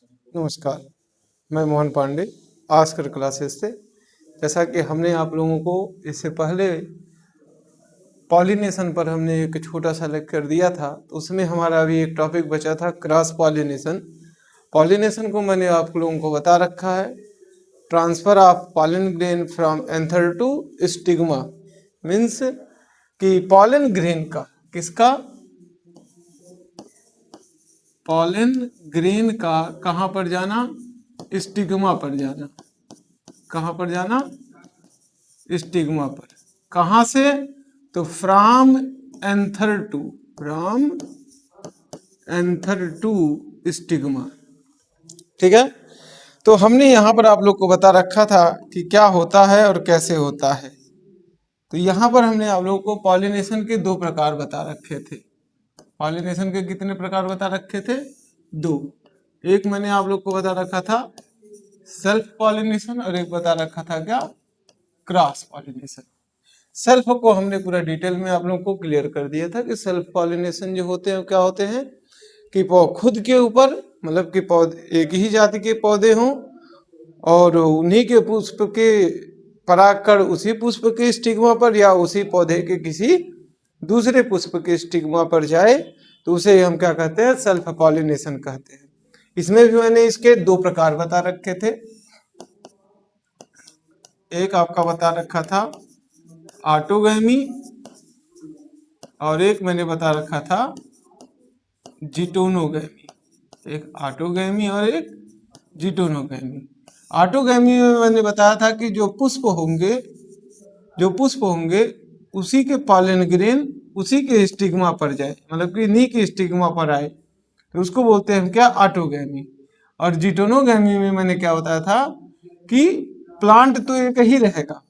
नमस्कार, मैं Mohan Pandey ask her classes से। जैसा कि हमने आप लोगों को इससे पहले पॉलिनेशन पर हमने एक छोटा सा लेक्चर दिया था, तो उसमें हमारा अभी एक टॉपिक बचा था क्रॉस पॉलिनेशन। पॉलिनेशन को मैंने आप लोगों को बता रखा है, transfer of pollen grain from anther to stigma, means कि पॉलन ग्रेन का किसका पॉलन ग्रेन का कहाँ पर जाना, स्टिग्मा पर जाना। कहाँ पर जाना? स्टिग्मा पर। कहाँ से? तो फ्रॉम एंथर टू स्टिग्मा। ठीक है, तो हमने यहाँ पर आप लोग को बता रखा था कि क्या होता है और कैसे होता है। तो यहाँ पर हमने आप लोगों को पॉलिनेशन के दो प्रकार बता रखे थे। पॉलिनेशन के कितने प्रकार बता रखे थे? दो। एक मैंने आप लोग को बता रखा था सेल्फ पॉलिनेशन और एक बता रखा था क्या? Cross pollination. सेल्फ को हमने पूरा डिटेल में आप लोगों को क्लियर कर दिया था कि सेल्फ पॉलिनेशन जो होते हैं क्या होते हैं कि खुद के ऊपर, मतलब कि पौधे एक ही जाति के पौधे हों और उन्हीं के पुष्प के परागकण उसी पुष्प के स्टिग्मा पर या उसी पौधे के किसी दूसरे पुष्प के स्टिग्मा पर जाए, तो उसे हम क्या कहते हैं? सेल्फ पॉलिनेशन कहते हैं। इसमें भी मैंने इसके दो प्रकार बता रखे थे। एक आपका बता रखा था ऑटोगैमी और एक मैंने बता रखा था जिटोनोगैमी। एक ऑटोगैमी और एक जिटोनोगैमी। ऑटोगैमी में मैंने बताया था कि जो पुष्प होंगे उसी के पॉलन ग्रेन उसी के स्टिग्मा पर जाए, मतलब कि नी के स्टिग्मा पर आए, तो उसको बोलते हैं क्या? ऑटोगैमी। और जिटोनोगैमी में मैंने क्या बताया था कि प्लांट तो एक ही रहेगा,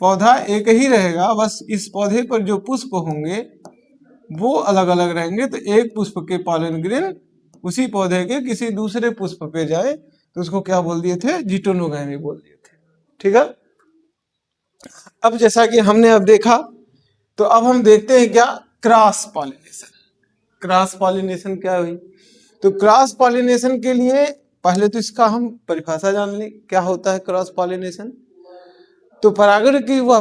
पौधा एक ही रहेगा, बस इस पौधे पर जो पुष्प होंगे वो अलग अलग रहेंगे। तो एक पुष्प के पॉलन ग्रेन उसी पौधे के किसी दूसरे पुष्प पे जाए तो उसको क्या बोल दिए थे? जिटोनोगैमी बोल दिए थे। ठीक है, अब जैसा कि हमने अब देखा, तो अब हम देखते हैं क्या? Cross pollination. क्रॉस पॉलिनेशन क्या हुई? तो क्रॉस पॉलिनेशन के लिए पहले तो इसका हम परिभाषा जान लें, क्या होता है क्रॉस पॉलिनेशन। तो परागण की वह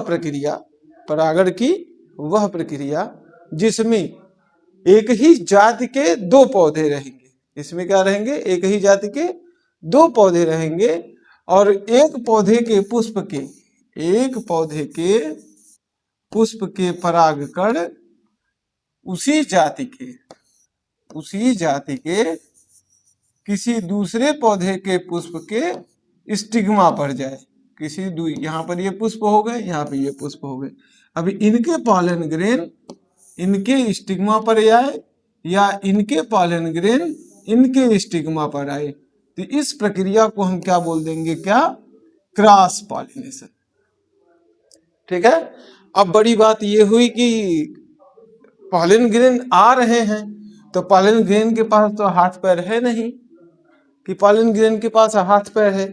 प्रक्रिया जिसमें एक ही जाति के दो पौधे रहेंगे। इसमें क्या रहेंगे? एक ही जाति के दो पौधे रहेंगे और एक पौधे के पुष्प के परागकण उसी जाति के किसी दूसरे पौधे के पुष्प के स्टिग्मा पर जाए। यहाँ पर ये पुष्प हो गए, यहाँ पे ये पुष्प हो गए। अभी इनके पॉलन ग्रेन इनके स्टिग्मा पर आए या इनके पॉलन ग्रेन इनके स्टिग्मा पर आए, तो इस प्रक्रिया को हम क्या बोल देंगे? क्या? Cross pollination. ठीक है, अब बड़ी बात ये हुई कि पॉलन ग्रेन आ रहे हैं, तो पॉलन ग्रेन के पास तो हाथ पैर है नहीं कि पॉलन ग्रेन के पास हाथ पैर है,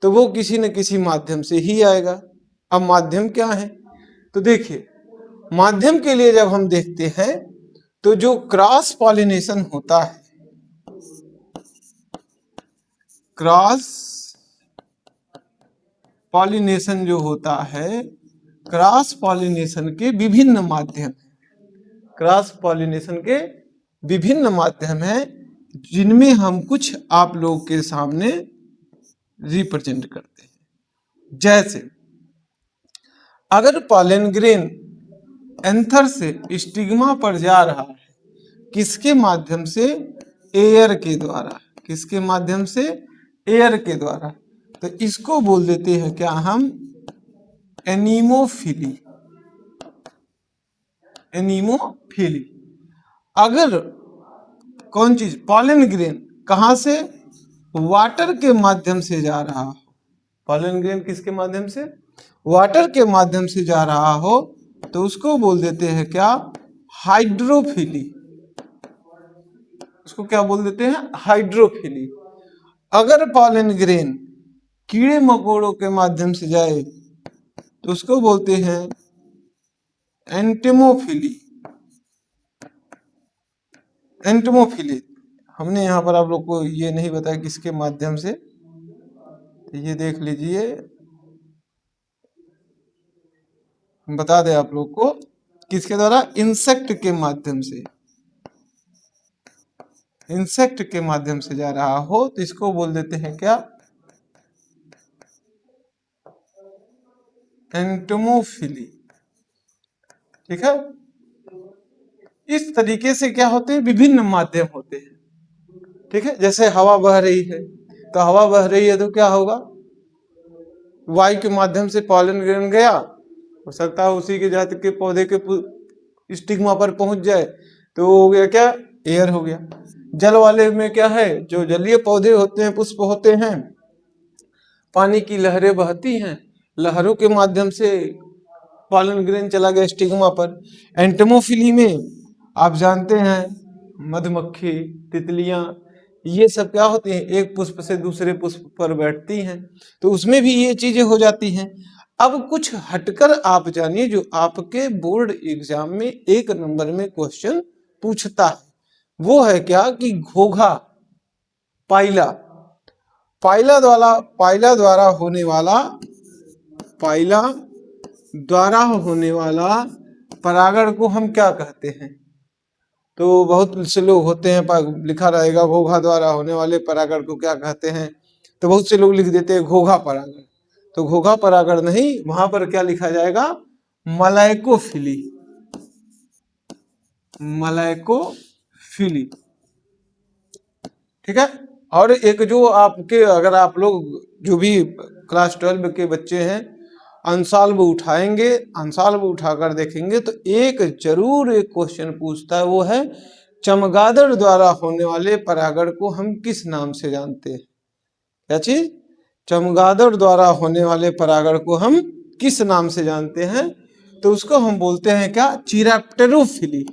तो वो किसी न किसी माध्यम से ही आएगा। अब माध्यम क्या है? तो देखिए, माध्यम के लिए जब हम देखते हैं तो जो क्रॉस पॉलिनेशन होता है, क्रॉस पॉलिनेशन जो होता है, क्रॉस पॉलिनेशन के विभिन्न माध्यम, क्रॉस पॉलिनेशन के विभिन्न माध्यम हैं जिनमें हम कुछ आप लोगों के सामने रिप्रेजेंट करते हैं। जैसे अगर पॉलन ग्रेन एंथर से स्टिग्मा पर जा रहा है, किसके माध्यम से? एयर के द्वारा। किसके माध्यम से? एयर के द्वारा। तो इसको बोल देते हैं क्या हम? एनीमोफिली। अगर कौन चीज? पॉलन ग्रेन कहां से? वाटर के माध्यम से जा रहा हो। पॉलन ग्रेन किसके माध्यम से? वाटर के माध्यम से जा रहा हो, तो उसको बोल देते हैं क्या? हाइड्रोफिली। उसको क्या बोल देते हैं? हाइड्रोफिली। अगर पॉलन ग्रेन कीड़े मकोड़ों के माध्यम से जाए तो उसको बोलते हैं एंटेमोफिली। हमने यहाँ पर आप लोग को ये नहीं बताया किसके माध्यम से, ये देख लीजिए, बता दें आप लोग को किसके द्वारा, इंसेक्ट के माध्यम से, इंसेक्ट के माध्यम से जा रहा हो तो इसको बोल देते हैं क्या, एंटोमोफिली। ठीक है, इस तरीके से क्या होते हैं, विभिन्न माध्यम होते हैं। ठीक है, जैसे हवा बह रही है तो हवा बह रही है तो क्या होगा, वायु के माध्यम से पॉलन ग्रेन गया, हो सकता है उसी के जाति के पौधे के स्टिग्मा पर पहुंच जाए तो हो गया क्या, एयर हो गया। जल वाले में क्या है, जो जलीय पौधे होते हैं, पुष्प होते हैं, पानी की लहरें बहती हैं, लहरों के माध्यम से पॉलन ग्रेन चला गया स्टिग्मा पर। एंटोमोफिली में आप जानते हैं मधुमक्खी, तितलियां, ये सब क्या होती हैं, एक पुष्प से दूसरे पुष्प पर बैठती हैं, तो उसमें भी ये चीजें हो जाती हैं। अब कुछ हटकर आप जानिए जो आपके बोर्ड एग्जाम में 1 नंबर में क्वेश्चन पूछता है, वो है क्या कि घोघा, पाइला, पाइला द्वारा होने वाला परागण को हम क्या कहते हैं। तो बहुत से लोग होते हैं, लिखा रहेगा घोघा द्वारा होने वाले परागण को क्या कहते हैं, तो बहुत से लोग लिख देते हैं घोघा परागण, तो घोघा परागण नहीं, वहां पर क्या लिखा जाएगा, मलाइकोफिली, मलाइकोफिली। ठीक है, और एक जो आपके, अगर आप लोग जो भी क्लास 12 के बच्चे हैं अंशाल्ब उठाएंगे, अंशाल्ब उठाकर देखेंगे तो एक जरूर एक क्वेश्चन पूछता है, वो है चमगादड़ द्वारा होने वाले परागण को हम किस नाम से जानते हैं। क्या चीज, चमगादड़ द्वारा होने वाले परागण को हम किस नाम से जानते हैं, तो उसको हम बोलते हैं क्या, चिरैप्टेरोफिली।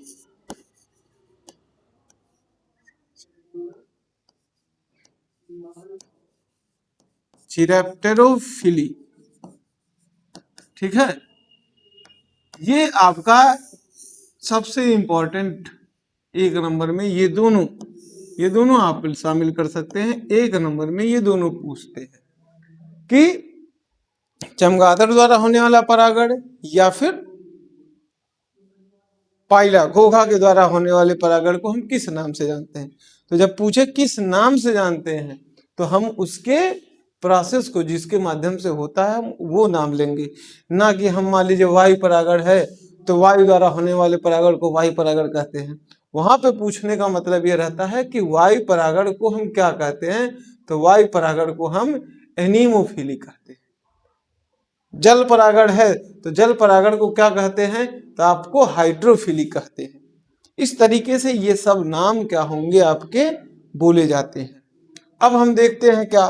चिरैप्टेरोफिली। ठीक है, ये आपका सबसे इंपॉर्टेंट 1 नंबर में ये दोनों आप शामिल कर सकते हैं। 1 नंबर में ये दोनों पूछते हैं कि चमगादड़ द्वारा होने वाला परागण या फिर पाइला, घोघा के द्वारा होने वाले परागण को हम किस नाम से जानते हैं। तो जब पूछे किस नाम से जानते हैं तो हम उसके प्रोसेस को, जिसके माध्यम से होता है, वो नाम लेंगे, ना कि हम मान लीजिए वायु परागण है तो वायु द्वारा होने वाले परागण को वायु परागण कहते हैं। वहां पे पूछने का मतलब ये रहता है कि वायु परागण को हम क्या कहते हैं, तो वायु परागण को हम एनीमोफिली कहते हैं। जल परागण है तो जल परागण को क्या कहते हैं, तो आपको हाइड्रोफिली कहते हैं। इस तरीके से ये सब नाम क्या होंगे, आपके बोले जाते हैं। अब हम देखते हैं क्या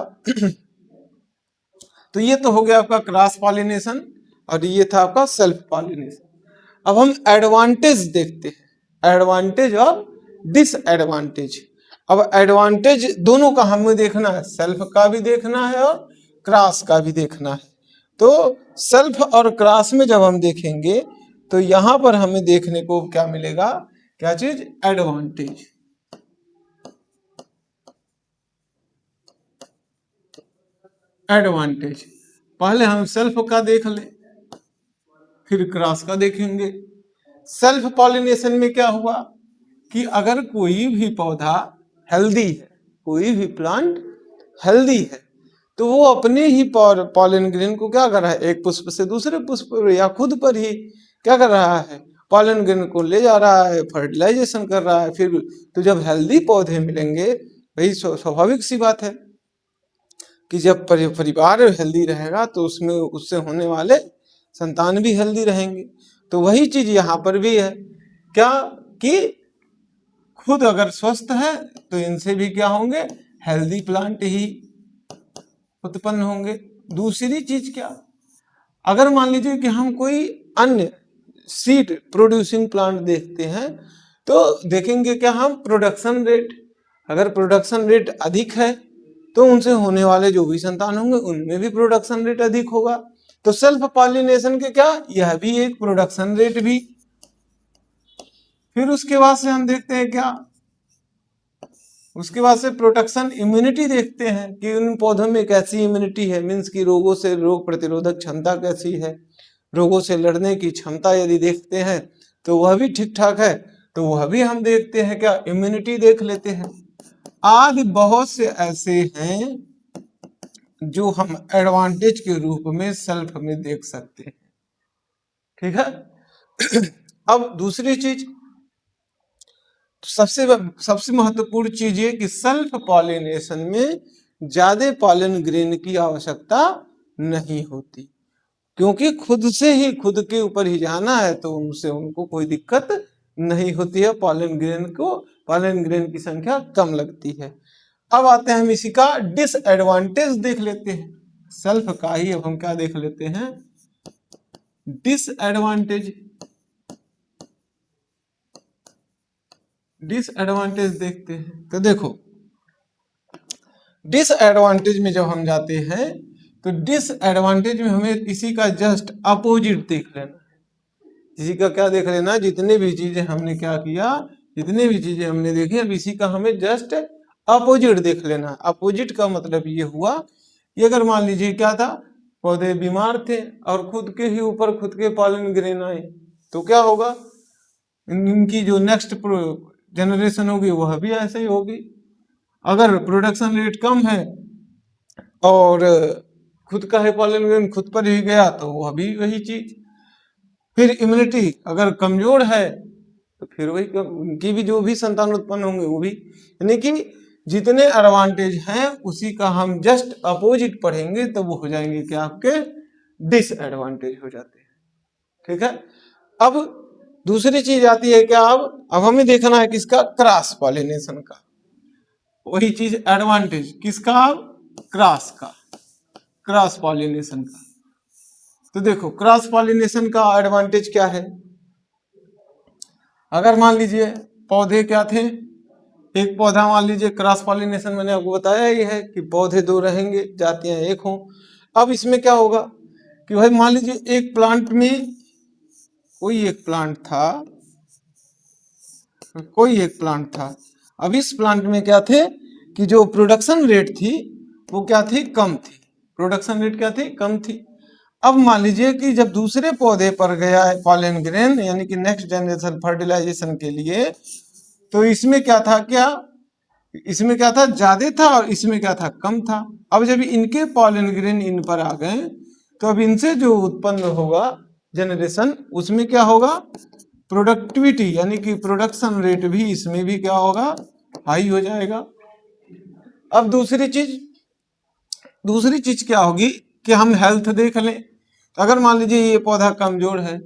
तो ये तो हो गया आपका क्रॉस पॉलिनेशन और ये था आपका सेल्फ पॉलिनेशन। अब हम एडवांटेज देखते हैं, एडवांटेज और डिसएडवांटेज। अब एडवांटेज दोनों का हमें देखना है, सेल्फ का भी देखना है और क्रॉस का भी देखना है। तो सेल्फ और क्रॉस में जब हम देखेंगे तो यहां पर हमें देखने को क्या मिलेगा, क्या चीज, एडवांटेज। एडवांटेज पहले हम सेल्फ का देख ले, फिर क्रॉस का देखेंगे। सेल्फ पॉलिनेशन में क्या हुआ कि अगर कोई भी पौधा हेल्दी है, कोई भी प्लांट हेल्दी है, तो वो अपने ही पॉलन ग्रेन को क्या कर रहा है, एक पुष्प से दूसरे पुष्प या खुद पर ही क्या कर रहा है, पॉलन ग्रेन को ले जा रहा है, फर्टिलाइजेशन कर रहा है। फिर तो जब हेल्दी पौधे मिलेंगे, वही स्वाभाविक सी बात है कि जब परिवार हेल्दी रहेगा तो उसमें उससे होने वाले संतान भी हेल्दी रहेंगे। तो वही चीज यहाँ पर भी है क्या कि खुद अगर स्वस्थ है तो इनसे भी क्या होंगे, हेल्दी प्लांट ही उत्पन्न होंगे। दूसरी चीज क्या, अगर मान लीजिए कि हम कोई अन्य सीड प्रोड्यूसिंग प्लांट देखते हैं तो देखेंगे क्या हम, प्रोडक्शन रेट, अगर प्रोडक्शन रेट अधिक है तो उनसे होने वाले जो भी संतान होंगे उनमें भी प्रोडक्शन रेट अधिक होगा। तो सेल्फ पॉलिनेशन के क्या, यह भी एक प्रोडक्शन रेट भी। फिर उसके बाद से हम देखते हैं क्या, उसके बाद से प्रोटेक्शन इम्यूनिटी देखते हैं कि उन पौधों में कैसी इम्यूनिटी है, मीन्स की रोगों से रोग प्रतिरोधक क्षमता कैसी है, रोगों से लड़ने की क्षमता यदि देखते हैं तो वह भी ठीक ठाक है, तो वह भी हम देखते हैं, क्या इम्यूनिटी देख लेते हैं। आज बहुत से ऐसे हैं जो हम एडवांटेज के रूप में सेल्फ में देख सकते हैं। ठीक है। अब दूसरी चीज, सबसे महत्वपूर्ण चीज ये कि सेल्फ पॉलिनेशन में ज्यादा पॉलन ग्रेन की आवश्यकता नहीं होती, क्योंकि खुद से ही खुद के ऊपर ही जाना है तो उनसे उनको कोई दिक्कत नहीं होती है, पॉलन ग्रेन की संख्या कम लगती है। अब आते हैं हम इसी का डिसएडवांटेज देख लेते हैं, सेल्फ का ही अब हम क्या देख लेते हैं, डिसएडवांटेज। डिसएडवांटेज देखते हैं तो देखो, डिसएडवांटेज में जब हम जाते हैं तो डिसएडवांटेज में हमें इसी का जस्ट अपोजिट देख लेना है। इसी का क्या देख लेना, जितने भी चीजें हमने क्या किया, जितने भी चीजें हमने देखी, अब इसी का हमें जस्ट अपोजिट देख लेना। अपोजिट का मतलब ये हुआ कि अगर मान लीजिए क्या था, पौधे बीमार थे और खुद के ही ऊपर खुद के पॉलन ग्रेन आए, तो क्या होगा, इनकी जो नेक्स्ट जनरेशन होगी वह भी ऐसे ही होगी। अगर प्रोडक्शन रेट कम है और खुद का है पॉलन ग्रेन खुद पर ही गया तो वह भी वही चीज। फिर इम्यूनिटी अगर कमजोर है तो फिर वही उनकी भी जो भी संतान उत्पन्न होंगे वो भी, यानी कि जितने एडवांटेज हैं उसी का हम जस्ट अपोजिट पढ़ेंगे तो वो हो जाएंगे क्या, आपके डिसएडवांटेज हो जाते हैं। ठीक है। अब दूसरी चीज आती है क्या, अब हमें देखना है किसका, क्रॉस पॉलिनेशन का। वही चीज एडवांटेज किसका, क्रॉस का, क्रॉस पॉलिनेशन का। तो देखो क्रॉस पॉलिनेशन का एडवांटेज क्या है, अगर मान लीजिए पौधे क्या थे, एक पौधा मान लीजिए, क्रॉस पॉलिनेशन मैंने आपको बताया ही है कि पौधे दो रहेंगे, जातियां एक हों। अब इसमें क्या होगा कि भाई मान लीजिए एक प्लांट में कोई एक प्लांट था, अब इस प्लांट में क्या थे कि जो प्रोडक्शन रेट थी वो क्या थी, कम थी, प्रोडक्शन रेट क्या थी, कम थी। अब मान लीजिए कि जब दूसरे पौधे पर गया है पॉलन ग्रेन, यानी कि नेक्स्ट जनरेशन फर्टिलाइजेशन के लिए, तो इसमें क्या था, इसमें क्या था, ज्यादा था और इसमें क्या था, कम था। अब जब इनके पॉलन ग्रेन इन पर आ गए तो अब इनसे जो उत्पन्न होगा जनरेशन, उसमें क्या होगा, प्रोडक्टिविटी यानी कि प्रोडक्शन रेट भी इसमें भी क्या होगा, हाई हो जाएगा। अब दूसरी चीज क्या होगी कि हम हेल्थ देख लें। अगर मान लीजिए ये पौधा कमजोर है,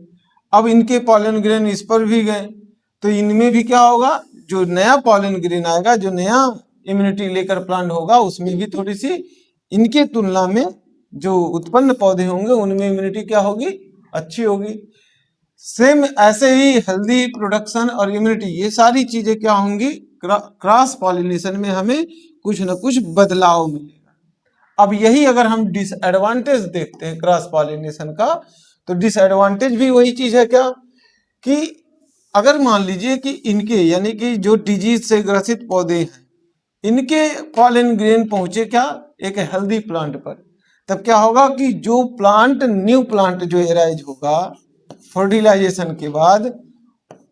अब इनके पॉलन ग्रेन इस पर भी गए तो इनमें भी क्या होगा, जो नया पॉलन ग्रेन आएगा, जो नया इम्यूनिटी लेकर प्लांट होगा, उसमें भी थोड़ी सी इनके तुलना में जो उत्पन्न पौधे होंगे उनमें इम्यूनिटी क्या होगी, अच्छी होगी। सेम ऐसे ही हेल्दी प्रोडक्शन और इम्यूनिटी, ये सारी चीजें क्या होंगी, क्रॉस पॉलिनेशन में हमें कुछ न कुछ बदलाव मिलेगा। अब यही अगर हम डिसएडवांटेज देखते हैं क्रॉस पॉलिनेशन का, तो डिसएडवांटेज भी वही चीज है क्या, कि अगर मान लीजिए कि इनके यानी कि जो डिजीज से ग्रसित पौधे हैं, इनके पॉलन ग्रेन पहुंचे क्या, एक हेल्दी प्लांट पर, तब क्या होगा कि जो प्लांट, न्यू प्लांट जो एराइज होगा फर्टिलाइजेशन के बाद,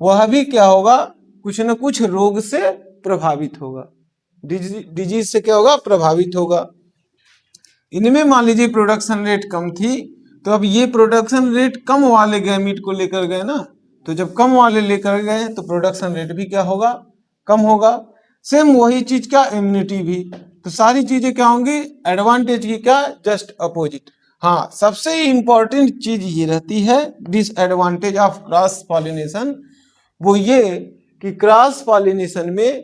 वह भी क्या होगा, कुछ न कुछ रोग से प्रभावित होगा, डिजीज से क्या होगा, प्रभावित होगा। इनमें मान लीजिए प्रोडक्शन रेट कम थी, तो अब ये प्रोडक्शन रेट कम वाले गैमीट को लेकर गए ना, तो जब कम वाले लेकर गए तो प्रोडक्शन रेट भी क्या होगा, कम होगा। सेम वही चीज का इम्यूनिटी भी, तो सारी चीजें क्या होंगी, एडवांटेज की क्या, जस्ट अपोजिट। हाँ, सबसे इंपॉर्टेंट चीज ये रहती है डिसएडवांटेज ऑफ क्रॉस पॉलिनेशन, वो ये कि क्रॉस पॉलिनेशन में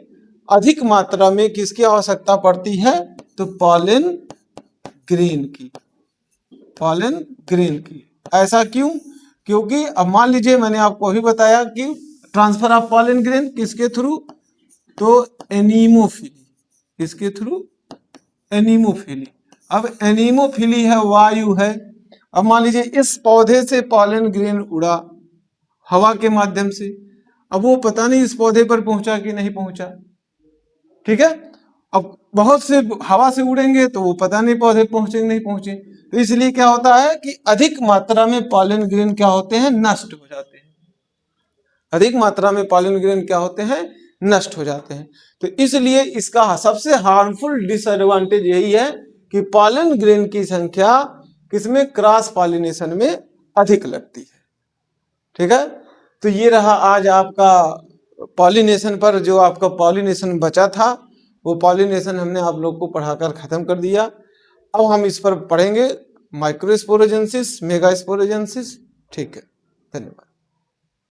अधिक मात्रा में किसकी आवश्यकता पड़ती है, तो पॉलन ग्रेन की, पॉलन ग्रेन की। ऐसा क्यों, क्योंकि अब मान लीजिए मैंने आपको अभी बताया कि ट्रांसफर ऑफ पॉलन ग्रेन किसके थ्रू, तो एनीमोफिली, किसके थ्रू, एनीमोफिली। अब एनीमोफिली है, वायु है। अब मान लीजिए इस पौधे से पॉलन ग्रेन उड़ा हवा के माध्यम से, अब वो पता नहीं इस पौधे पर पहुंचा कि नहीं पहुंचा, ठीक है। अब बहुत से हवा से उड़ेंगे तो वो पता नहीं पौधे पहुंचे नहीं पहुंचे, तो इसलिए क्या होता है कि अधिक मात्रा में पॉलन ग्रेन क्या होते हैं, नष्ट हो जाते हैं। अधिक मात्रा में पॉलन ग्रेन क्या होते हैं, नष्ट हो जाते हैं। तो इसलिए इसका सबसे हार्मफुल डिसएडवांटेज यही है कि पॉलन ग्रेन की संख्या किसमें, क्रॉस पॉलिनेशन में अधिक लगती है। ठीक है। तो ये रहा आज आपका पॉलिनेशन पर, जो आपका पॉलिनेशन बचा था वो पॉलिनेशन हमने आप लोग को पढ़ाकर खत्म कर दिया। अब हम इस पर पढ़ेंगे माइक्रोस्पोरोजेंसिस, मेगास्पोरोजेंसिस। ठीक है, धन्यवाद।